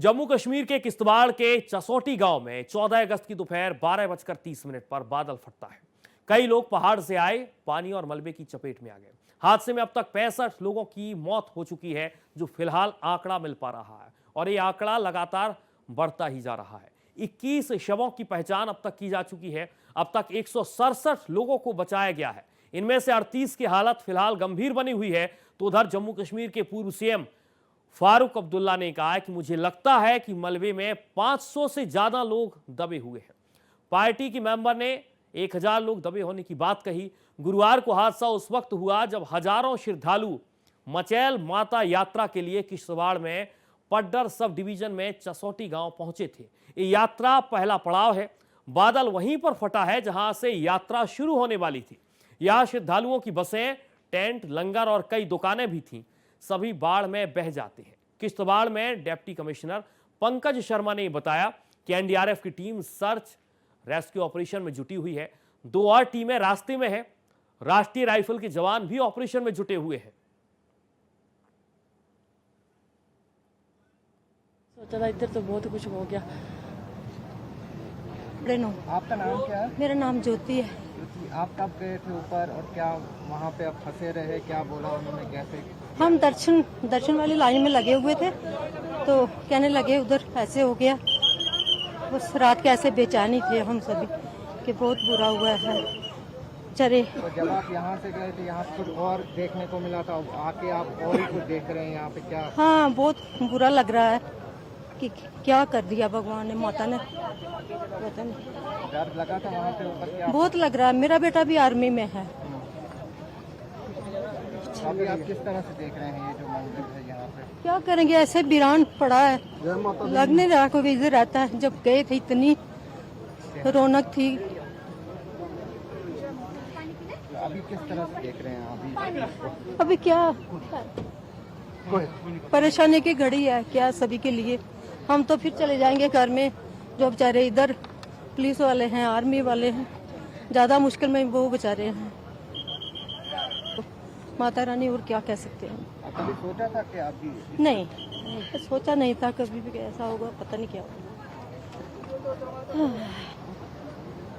जम्मू कश्मीर के किश्तवाड़ के चसोटी गांव में 14 अगस्त की दोपहर 12:30 पर बादल फटता है। कई लोग पहाड़ से आए पानी और मलबे की चपेट में आ गए। हादसे में अब तक 65 लोगों की मौत हो चुकी है, जो फिलहाल आंकड़ा मिल पा रहा है और ये आंकड़ा लगातार बढ़ता ही जा रहा है। 21 शवों की पहचान अब तक की जा चुकी है। अब तक 167 लोगों को बचाया गया है। इनमें से 38 की हालत फिलहाल गंभीर बनी हुई है। तो उधर जम्मू कश्मीर के पूर्व सीएम फारूक अब्दुल्ला ने कहा है कि मुझे लगता है कि मलबे में 500 से ज्यादा लोग दबे हुए हैं। पार्टी की मेंबर ने 1000 लोग दबे होने की बात कही। गुरुवार को हादसा उस वक्त हुआ जब हजारों श्रद्धालु मचैल माता यात्रा के लिए किश्तवाड़ में पड्डर सब डिवीजन में चसोटी गांव पहुंचे थे। ये यात्रा पहला पड़ाव है। बादल वहीं पर फटा है जहां से यात्रा शुरू होने वाली थी। यहां श्रद्धालुओं की बसें, टेंट, लंगर और कई दुकानें भी थीं। सभी बाढ़ में बह जाते हैं। किश्तवाड़ में डिप्टी कमिश्नर पंकज शर्मा ने बताया कि एनडीआरएफ की टीम सर्च रेस्क्यू ऑपरेशन में जुटी हुई है। 2 और टीमें रास्ते में हैं। राष्ट्रीय राइफल के जवान भी ऑपरेशन में जुटे हुए हैं। सोचा था इधर तो बहुत कुछ हो गया। आपका नाम क्या है? मेरा नाम ज्योति है। आप कब गए थे ऊपर और क्या वहाँ पे आप फंसे रहे? क्या बोला उन्होंने? कैसे? हम दर्शन वाली लाइन में लगे हुए थे तो कहने लगे उधर ऐसे हो गया। बस रात के ऐसे बेचैनी थे हम सभी कि बहुत बुरा हुआ है। चले तो जब आप यहाँ से गए थे, यहाँ कुछ और देखने को मिला था, आके आप और ही कुछ देख रहे हैं यहाँ पे? क्या? हाँ, बहुत बुरा लग रहा है कि क्या कर दिया भगवान ने, माता ने, पता नहीं। डर लगा था वहाँ पे ऊपर? क्या बहुत लग रहा है। मेरा बेटा भी आर्मी में है। अभी आप किस तरह से देख रहे हैं ये जो मंदिर है यहाँ पे? क्या करेंगे, ऐसे वीरान पड़ा है, लग नहीं रहा कोई इधर रहता है। जब गए थे इतनी रौनक थी। अभी किस तरह से देख रहे हैं? अभी क्या परेशानी की घड़ी है क्या सभी के लिए। हम तो फिर चले जाएंगे घर में। जो बेचारे इधर पुलिस वाले हैं, आर्मी वाले हैं, ज्यादा मुश्किल में वो बेचारे हैं। माता रानी और क्या कह सकते हैं। कभी सोचा था कि आप भी? नहीं, सोचा नहीं था कभी भी ऐसा होगा। पता नहीं क्या होगा।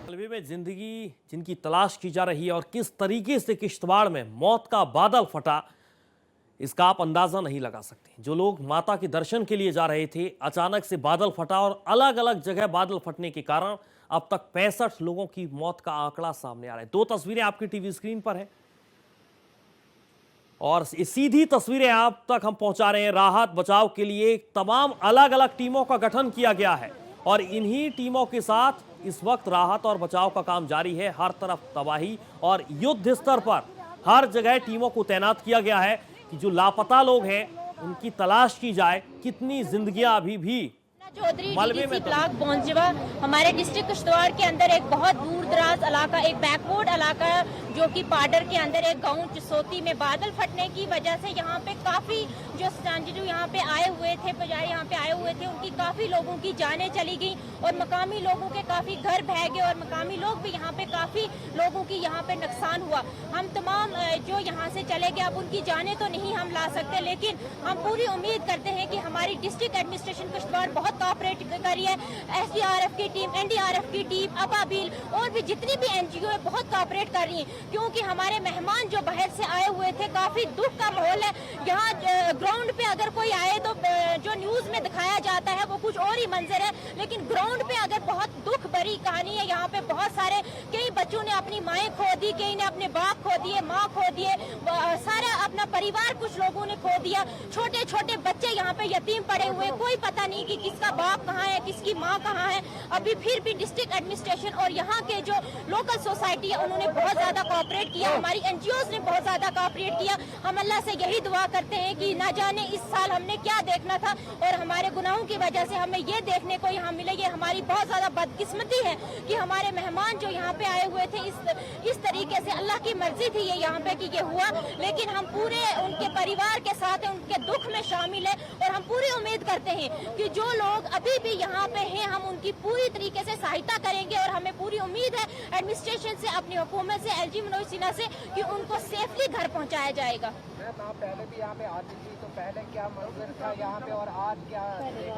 मलबे में जिंदगी जिनकी तलाश की जा रही है और किस तरीके से किश्तवाड़ में मौत का बादल फटा, इसका आप अंदाजा नहीं लगा सकते। जो लोग माता के दर्शन के लिए जा रहे थे, अचानक से बादल फटा और अलग अलग जगह बादल फटने के कारण अब तक 65 लोगों की मौत का आंकड़ा सामने आ रहा है। 2 तस्वीरें आपकी टीवी स्क्रीन पर है और सीधी तस्वीरें आप तक हम पहुंचा रहे हैं। राहत बचाव के लिए तमाम अलग अलग टीमों का गठन किया गया है और इन्हीं टीमों के साथ इस वक्त राहत और बचाव का काम जारी है। हर तरफ तबाही और युद्ध स्तर पर हर जगह टीमों को तैनात किया गया है कि जो लापता लोग हैं उनकी तलाश की जाए। कितनी जिंदगियां अभी भी चौधरी मलबे में ब्लॉक पहुंचवा हमारे डिस्ट्रिक्ट किश्तवाड़ के अंदर एक बहुत दूर दराज इलाका, एक बैकवर्ड इलाका जो कि पाडर के अंदर एक गांव चसोती में बादल फटने की वजह से यहाँ पे काफी जो यहाँ पे आए हुए थे, पुजारी यहाँ पे आए हुए थे, उनकी काफी लोगों की जानें चली गई और मकामी लोगों के काफी घर बह गए और मकामी लोग भी यहाँ पे काफी लोगों की यहाँ पे नुकसान हुआ। हम तमाम जो यहाँ से चले गए, अब उनकी जानें तो नहीं हम ला सकते, लेकिन हम पूरी उम्मीद करते हैं कि हमारी डिस्ट्रिक्ट एडमिनिस्ट्रेशन किश्तवाड़ बहुत कोऑपरेट करी है। एसडीआरएफ की टीम, एनडीआरएफ की टीम, अबाबिल और भी जितनी भी एनजीओ है बहुत कोऑपरेट कर रही है, क्योंकि हमारे मेहमान जो बाहर से आए हुए थे, काफी दुख का माहौल है। यहाँ ग्राउंड पे अगर कोई आए तो जो न्यूज में दिखाया जाता है वो कुछ और ही मंजर है, लेकिन ग्राउंड पे अगर बहुत दुख भरी कहानी है। यहाँ पे बहुत सारे, कई बच्चों ने अपनी माएँ खो दी, कई ने अपने बाप खो दिए, माँ खो दिए, सारा अपना परिवार कुछ लोगों ने खो दिया। छोटे छोटे बच्चे यहाँ पे यतीम पड़े हुए, कोई पता नहीं कि किसका बाप कहाँ है, किसकी माँ कहाँ है। अभी फिर भी डिस्ट्रिक्ट एडमिनिस्ट्रेशन और यहाँ के जो लोकल सोसाइटी है उन्होंने बहुत ज्यादा कोऑपरेट किया, हमारी एनजीओज ने बहुत ज्यादा कोऑपरेट किया। हम अल्लाह से यही दुआ करते हैं कि ना जाने इस साल हमने क्या देखना था और हमारे गुनाहों की वजह से हमें ये देखने को यहाँ मिले। ये हमारी बहुत ज्यादा बदकिस्मती है कि हमारे मेहमान जो यहाँ पे आए हुए थे। इस तरीके से अल्लाह की मर्जी थी ये यहाँ पे कि ये हुआ, लेकिन हम पूरे उनके परिवार के साथ हैं, उनके दुख में शामिल है और हम पूरी उम्मीद करते हैं कि जो लोग अभी भी यहाँ पे हैं हम उनकी पूरी तरीके से सहायता करेंगे और हमें पूरी उम्मीद है एडमिनिस्ट्रेशन से, अपनी हुकूमत से, एलजी मनोज सिन्हा से कि उनको सेफली घर पहुँचाया जाएगा। पहले भी यहाँ पे आती थी तो पहले क्या मंजर था यहाँ पे और आज क्या?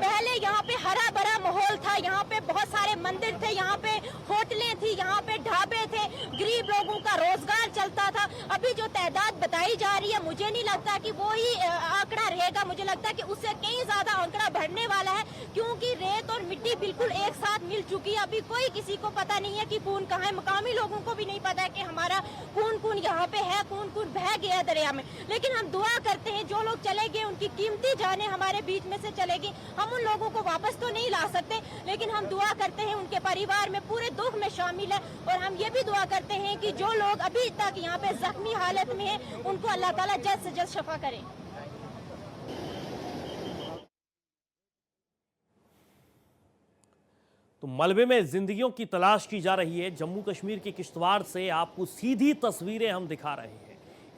पहले यहाँ पे हरा भरा माहौल था, यहाँ पे बहुत सारे मंदिर थे, यहाँ पे होटलें थी, यहाँ पे ढाबे थे, गरीब लोगों का रोजगार चलता था। अभी जो तादाद बताई जा रही है मुझे नहीं लगता कि वो ही आंकड़ा रहेगा, मुझे लगता है कि उससे कहीं ज्यादा आंकड़ा बढ़ने वाला है, क्योंकि रेत और मिट्टी बिल्कुल एक साथ मिल चुकी है। अभी कोई किसी को पता नहीं है कि खून कहाँ है, मकामी लोगों को भी नहीं पता है कि हमारा खून यहाँ पे है, खून बह गया दरिया में। लेकिन हम दुआ करते हैं जो लोग चले गए उनकी कीमती जाने हमारे बीच में से चलेगी, हम उन लोगों को वापस तो नहीं ला सकते, लेकिन हम दुआ करते हैं उनके परिवार में पूरे दुख में शामिल है और हम ये भी दुआ करते हैं कि जो लोग अभी तक यहाँ पे जख्मी हालत में हैं उनको अल्लाह ताला जल्द से जल्द शफा करे। तो मलबे में जिंदगियों की तलाश की जा रही है। जम्मू कश्मीर के किश्तवाड़ से आपको सीधी तस्वीरें हम दिखा रहे हैं।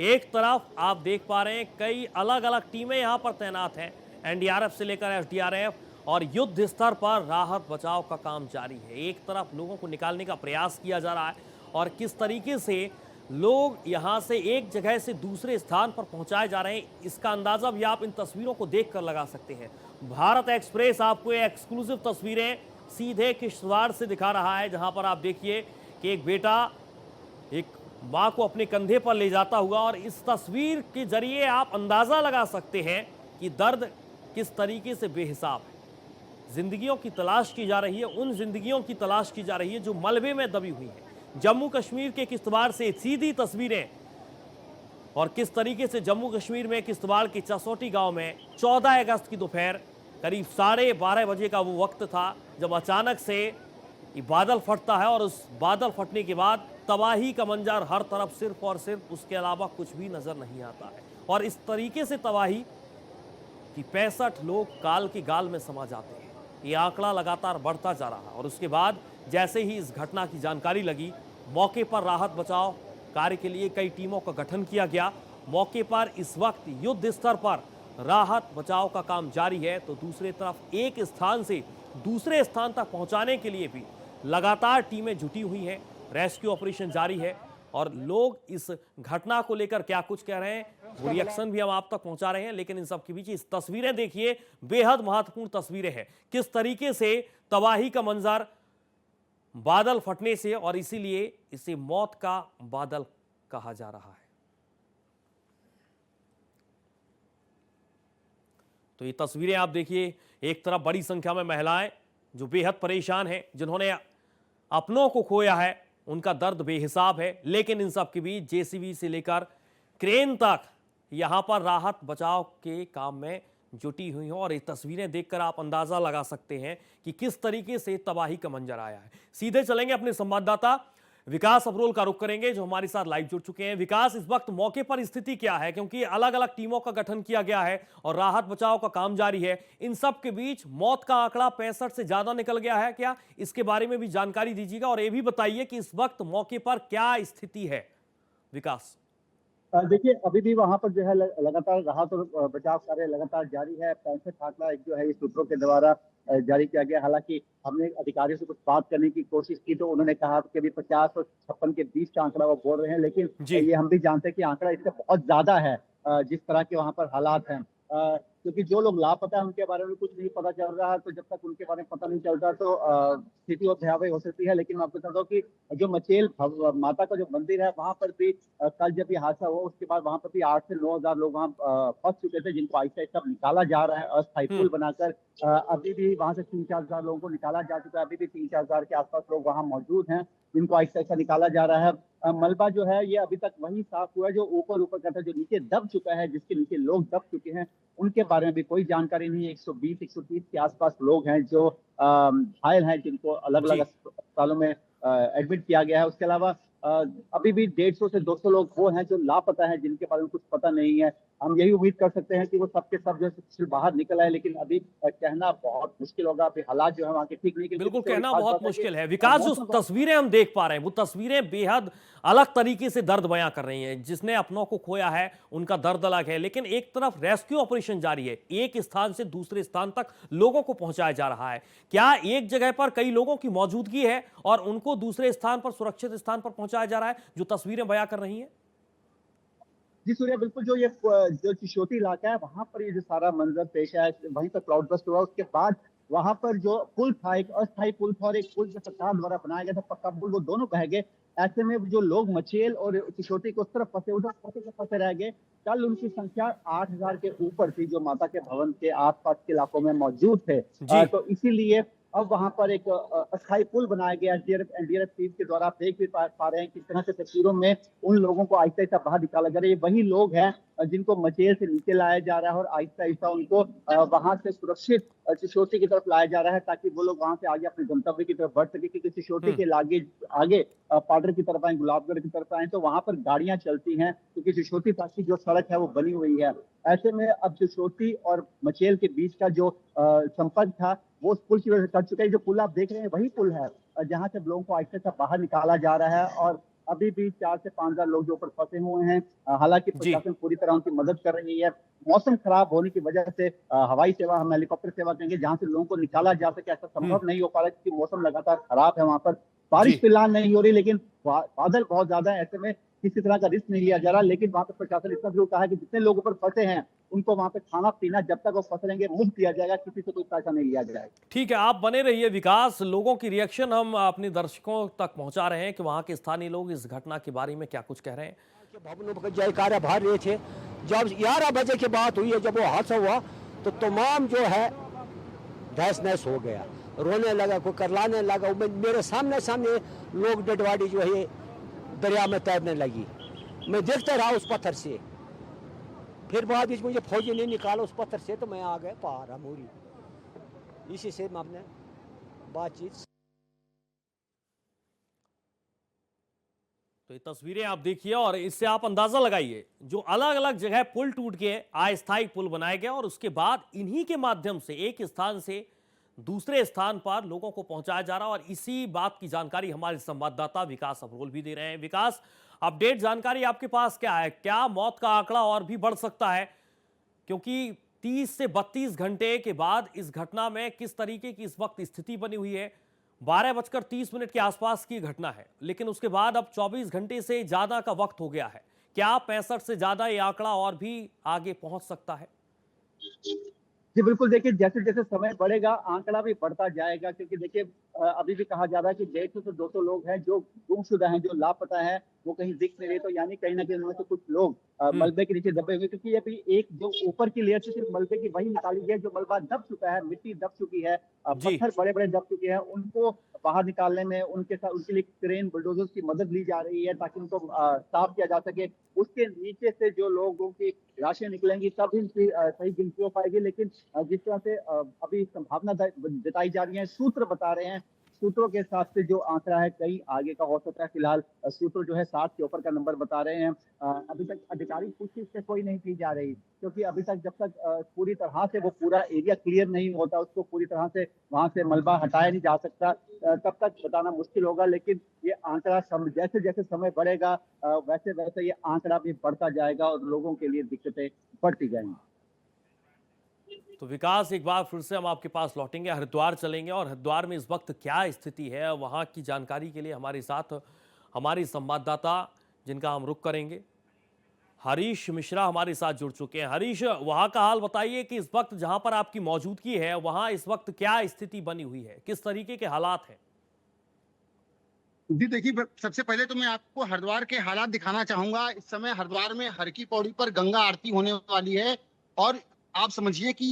एक तरफ आप देख पा रहे हैं कई अलग अलग टीमें यहां पर तैनात हैं, एनडीआरएफ से लेकर एसडीआरएफ, और युद्ध स्तर पर राहत बचाव का काम जारी है। एक तरफ लोगों को निकालने का प्रयास किया जा रहा है और किस तरीके से लोग यहां से एक जगह से दूसरे स्थान पर पहुंचाए जा रहे हैं, इसका अंदाजा भी आप इन तस्वीरों को देखकर लगा सकते हैं। भारत एक्सप्रेस आपको ये एक्सक्लूसिव तस्वीरें सीधे किश्तवाड़ से दिखा रहा है, जहां पर आप देखिए कि एक बेटा एक मां को अपने कंधे पर ले जाता हुआ, और इस तस्वीर के जरिए आप अंदाजा लगा सकते हैं कि दर्द किस तरीके से बेहिसाब है। जिंदगियों की तलाश की जा रही है, उन जिंदगियों की तलाश की जा रही है जो मलबे में दबी हुई हैं। जम्मू कश्मीर के किश्तवाड़ से सीधी तस्वीरें, और किस तरीके से जम्मू कश्मीर में किश्तवाड़ के चसोटी गांव में 14 अगस्त की दोपहर करीब 12:30 बजे का वो वक्त था जब अचानक से ये बादल फटता है, और उस बादल फटने के बाद तबाही का मंजर हर तरफ, सिर्फ और सिर्फ उसके अलावा कुछ भी नजर नहीं आता है। और इस तरीके से तबाही कि 65 लोग काल के गाल में समा जाते हैं। ये आंकड़ा लगातार बढ़ता जा रहा है, और उसके बाद जैसे ही इस घटना की जानकारी लगी, मौके पर राहत बचाव कार्य के लिए कई टीमों का गठन किया गया। मौके पर इस वक्त युद्ध स्तर पर राहत बचाव का काम जारी है, तो दूसरी तरफ एक स्थान से दूसरे स्थान तक पहुंचाने के लिए भी लगातार टीमें जुटी हुई हैं। रेस्क्यू ऑपरेशन जारी है, और लोग इस घटना को लेकर क्या कुछ कह रहे हैं, वो रिएक्शन भी हम आप तक पहुंचा रहे हैं। लेकिन इन सब के बीच इस तस्वीरें देखिए, बेहद महत्वपूर्ण तस्वीरें हैं, किस तरीके से तबाही का मंजर बादल फटने से, और इसीलिए इसे मौत का बादल कहा जा रहा है। तो ये तस्वीरें आप देखिए, एक तरफ बड़ी संख्या में महिलाएं जो बेहद परेशान हैं, जिन्होंने अपनों को खोया है, उनका दर्द बेहिसाब है। लेकिन इन सब के बीच जेसीबी से लेकर क्रेन तक यहां पर राहत बचाव के काम में जुटी हुई हैं, और ये तस्वीरें देखकर आप अंदाजा लगा सकते हैं कि किस तरीके से तबाही का मंजर आया है। सीधे चलेंगे अपने संवाददाता विकास अब्रोल का रुख करेंगे, जो हमारे साथ लाइव जुड़ चुके हैं। विकास, इस वक्त मौके पर स्थिति क्या है, क्योंकि अलग अलग टीमों का गठन किया गया है और राहत बचाव का काम जारी है। इन सब के बीच मौत का आंकड़ा 65 से ज्यादा निकल गया है क्या, इसके बारे में भी जानकारी दीजिएगा, और ये भी बताइए कि इस वक्त मौके पर क्या स्थिति है। विकास, देखिए, अभी भी वहां पर जो है लगातार राहत और बचाव कार्य लगातार जारी है। 65 आंकड़ा एक जो है इस सूत्रों के द्वारा जारी किया गया। हालांकि हमने अधिकारियों से कुछ बात करने की कोशिश की तो उन्होंने कहा कि अभी 50 और 56 के बीच का आंकड़ा वो बोल रहे हैं, लेकिन ये हम भी जानते हैं कि आंकड़ा इससे बहुत ज्यादा है जिस तरह के वहां पर हालात हैं। क्योंकि जो लोग लापता है उनके बारे में कुछ नहीं पता चल रहा है, तो जब तक उनके बारे में पता नहीं चलता तो स्थिति और भयावह हो सकती है। लेकिन मैं आपको बताता हूँ कि जो मचेल माता का जो मंदिर है वहां पर भी कल जब ये हादसा हुआ उसके बाद वहां पर भी 8 से 9 हजार लोग वहां फंस चुके थे, जिनको आहिस्ता आहिस्ता निकाला जा रहा है अस्थायी पुल बनाकर। अभी भी वहां से 3-4 हजार लोगों को निकाला जा चुका है। अभी भी 3-4 हजार के आसपास लोग वहां मौजूद हैं, जिनको आहिस्ता आहिस्ता निकाला जा रहा है। मलबा जो है ये अभी तक वही साफ हुआ है जो ऊपर का था, जो नीचे दब चुका है, जिसके नीचे लोग दब चुके हैं, उनके बारे में भी कोई जानकारी नहीं है। 120-130 के आसपास लोग हैं जो घायल हैं, जिनको अलग अलग अस्पतालों में एडमिट किया गया है। उसके अलावा अभी भी 150 से 200 लोग वो हैं जो लापता हैं, जिनके बारे में कुछ पता नहीं है। हम यही उम्मीद कर सकते हैं कि वो सबके सब जो है बाहर निकल आए, लेकिन अभी कहना बहुत मुश्किल होगा। अभी हालात जो है वहाँ के ठीक नहीं। बिल्कुल कहना बहुत मुश्किल है। विकास, जो तस्वीरें हम देख पा रहे हैं वो तस्वीरें बेहद अलग तरीके से दर्द बयां कर रही हैं। जिसने अपनों को खोया है उनका दर्द अलग है, लेकिन एक तरफ रेस्क्यू ऑपरेशन जारी है, एक स्थान से दूसरे स्थान तक लोगों को पहुंचाया जा रहा है। क्या एक जगह पर कई लोगों की मौजूदगी है और उनको दूसरे स्थान पर, सुरक्षित स्थान पर पहुंचाया जा रहा है, जो तस्वीरें बयां कर रही हैं? जी सूर्या, बिल्कुल जो ये जो चिशोटी इलाका है वहां पर ये जो सारा मंजर पेश है, वहीं पर क्लाउड बस्ट हुआ। उसके बाद वहां पर जो पुल था, एक अस्थायी पुल था और एक पुल जो सरकार द्वारा बनाया गया था पक्का पुल, वो दोनों बह गए। ऐसे में जो लोग मचेल और चिशोटी को उस तरफ फंसे, उधर फंसे रह गए। कल उनकी संख्या 8,000 के ऊपर थी जो माता के भवन के आसपास के इलाकों में मौजूद थे। तो इसीलिए अब वहां पर एक अस्थायी पुल बनाया गया। एनडीआरएफ टीम के द्वारा आप देख भी पा रहे हैं किस तरह से तस्वीरों में उन लोगों को आहिस्ता आहिस्ता बाहर निकाला जा रहा है। ये वही लोग हैं जिनको मचेल से नीचे लाया जा रहा है और आहिस्ता आहिस्ता उनको वहां से सुरक्षित चिशोटी की तरफ लाया जा रहा है, ताकि वो लोग वहां से आगे अपने गंतव्य की तरफ बढ़ सके। क्योंकि चिशोटी के आगे पाडर की तरफ आए, गुलाबगढ़ की तरफ आए, तो वहां पर गाड़ियां चलती हैं, क्योंकि चिशोटी तक की जो सड़क है वो बनी हुई है। ऐसे में अब चिशोटी और मचेल के बीच का जो संपर्क था वो उस पुल की वजह से कट चुका है। जो पुल आप देख रहे हैं वही पुल है जहां से लोगों को आहिस्ता आहिस्ता बाहर निकाला जा रहा है। और अभी भी 4 से 5,000 लोग जो ऊपर फंसे हुए हैं। हालांकि प्रशासन पूरी तरह उनकी मदद कर रही है। मौसम खराब होने की वजह से हवाई सेवा, हम हेलीकॉप्टर सेवा कहेंगे, जहां से लोगों को निकाला जा सके, ऐसा संभव नहीं हो पा रहा है क्योंकि मौसम लगातार खराब है। वहां पर बारिश फिलहाल नहीं हो रही, लेकिन बादल बहुत ज्यादा है। ऐसे में किसी तरह का रिस्क नहीं लिया जा रहा। लेकिन वहां पर प्रशासन इतना जरूर कहा है कि जितने लोग ऊपर फंसे हैं उनको वहां पे खाना पीना जब तक वो फंसे रहेंगे मुफ्त दिया जाएगा, किसी से कोई पैसा नहीं लिया जाएगा। ठीक है, आप बने रहिए विकास। लोगों की रिएक्शन हम अपने दर्शकों तक पहुंचा रहे हैं कि वहां के स्थानीय लोग इस घटना के बारे में क्या कुछ कह रहे हैं। भवनों पर जयकारा भर रहे थे। जब 11 बजे की बात हुई है, जब वो हादसा हुआ तो तमाम जो है तहस नहस हो गया, रोने लगा, कोई करलाने लगा। मेरे सामने लोग डेड बॉडी जो है दरिया में तैरने लगी। मैं देखता रहा उस पत्थर से। फिर बाद में मुझे फौजी ने निकाला उस पत्थर से, तो मैं आ गया पार अमूरी। इसी से हमने बातचीत। तो ये तस्वीरें आप देखिए और इससे आप अंदाजा लगाइए, जो अलग अलग जगह पुल टूट के अस्थायी पुल बनाया गया और उसके बाद इन्हीं के माध्यम से एक स्थान से दूसरे स्थान पर लोगों को पहुंचाया जा रहा है। और इसी बात की जानकारी हमारे संवाददाता विकास अब्रोल भी दे रहे हैं। विकास, अपडेट जानकारी आपके पास क्या है? क्या मौत का आंकड़ा और भी बढ़ सकता है? क्योंकि 30 से 32 घंटे के बाद इस घटना में किस तरीके की इस वक्त स्थिति बनी हुई है? 12:30 के आसपास की घटना है, लेकिन उसके बाद अब 24 घंटे से ज्यादा का वक्त हो गया है। क्या 65 से ज्यादा ये आंकड़ा और भी आगे पहुंच सकता है? जी बिल्कुल, देखिए जैसे जैसे समय बढ़ेगा आंकड़ा भी बढ़ता जाएगा। क्योंकि देखिए अभी भी कहा जा रहा है कि 150 से 200 लोग हैं जो गुमशुदा हैं, जो लापता हैं, वो कहीं दिख नहीं रहे। तो यानी कहीं ना कहीं उनमें से कुछ लोग मलबे के नीचे दबे हुए, क्योंकि अभी एक जो ऊपर की लेयर थी सिर्फ मलबे की वही निकाली गई है। जो मलबा दब चुका है, मिट्टी दब चुकी है, पत्थर बड़े बड़े दब चुके हैं, उनको बाहर निकालने में उनके साथ उनके लिए क्रेन बुलडोजर्स की मदद ली जा रही है ताकि उनको साफ किया जा सके। उसके नीचे से जो लोगों की लाशें निकलेंगी तब इनकी सही गिनती हो पाएगी। लेकिन जिस तरह से अभी संभावना जताई जा रही है, सूत्र बता रहे हैं, सूत्रों के हिसाब से जो आंकड़ा है कहीं आगे का हो सकता है। फिलहाल सूत्र जो है 60 के ऊपर का नंबर बता रहे हैं। अभी तक आधिकारिक पुष्टि से कोई नहीं की जा रही, क्योंकि अभी तक जब तक पूरी तरह से वो पूरा एरिया क्लियर नहीं होता, उसको पूरी तरह से वहां से मलबा हटाया नहीं जा सकता, तब तक बताना मुश्किल होगा। लेकिन ये आंकड़ा जैसे जैसे समय बढ़ेगा वैसे वैसे ये आंकड़ा भी बढ़ता जाएगा और लोगों के लिए दिक्कतें बढ़ती जाएंगी। तो विकास, एक बार फिर से हम आपके पास लौटेंगे, हरिद्वार चलेंगे और हरिद्वार में इस वक्त क्या स्थिति है वहां की जानकारी के लिए हमारे साथ हमारी संवाददाता, जिनका हम रुख करेंगे, हरीश मिश्रा हमारे साथ जुड़ चुके हैं। हरीश, वहां का हाल बताइए कि इस वक्त जहां पर आपकी मौजूदगी है वहां इस वक्त क्या स्थिति बनी हुई है, किस तरीके के हालात हैं? जी देखिए, सबसे पहले तो मैं आपको हरिद्वार के हालात दिखाना चाहूंगा। इस समय हरिद्वार में हर की पौड़ी पर गंगा आरती होने वाली है और आप समझिए कि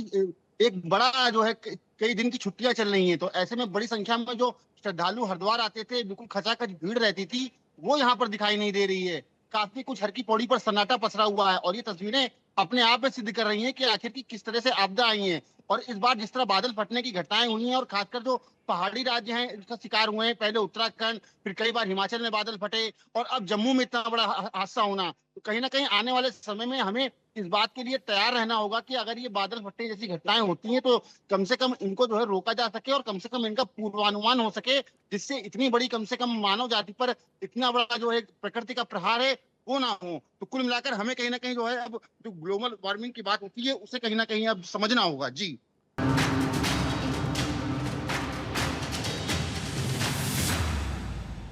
एक बड़ा जो है कई दिन की छुट्टियां चल रही हैं। तो ऐसे में बड़ी संख्या में जो श्रद्धालु हरिद्वार आते थे, बिल्कुल खचाखच भीड़ रहती थी, वो यहाँ पर दिखाई नहीं दे रही है। काफी कुछ हर की पौड़ी पर सन्नाटा पसरा हुआ है और ये तस्वीरें अपने आप में सिद्ध कर रही हैं कि आखिर की किस तरह से आपदा आई है। और इस बार जिस तरह बादल फटने की घटनाएं हुई हैं और खासकर जो पहाड़ी राज्य हैं इसका शिकार हुए हैं, पहले उत्तराखंड, फिर कई बार हिमाचल में बादल फटे और अब जम्मू में इतना बड़ा हादसा होना, तो कहीं ना कहीं आने वाले समय में हमें इस बात के लिए तैयार रहना होगा कि अगर ये बादल फटने जैसी घटनाएं होती हैं तो कम से कम इनको जो है रोका जा सके और कम से कम इनका पूर्वानुमान हो सके, जिससे इतनी बड़ी कम से कम मानव जाति पर इतना बड़ा जो है प्रकृति का प्रहार है वो ना हो। तो कुल मिलाकर हमें कहीं ना कहीं जो है अब जो ग्लोबल वार्मिंग की बात होती है उसे कहीं ना कहीं अब समझना होगा। जी।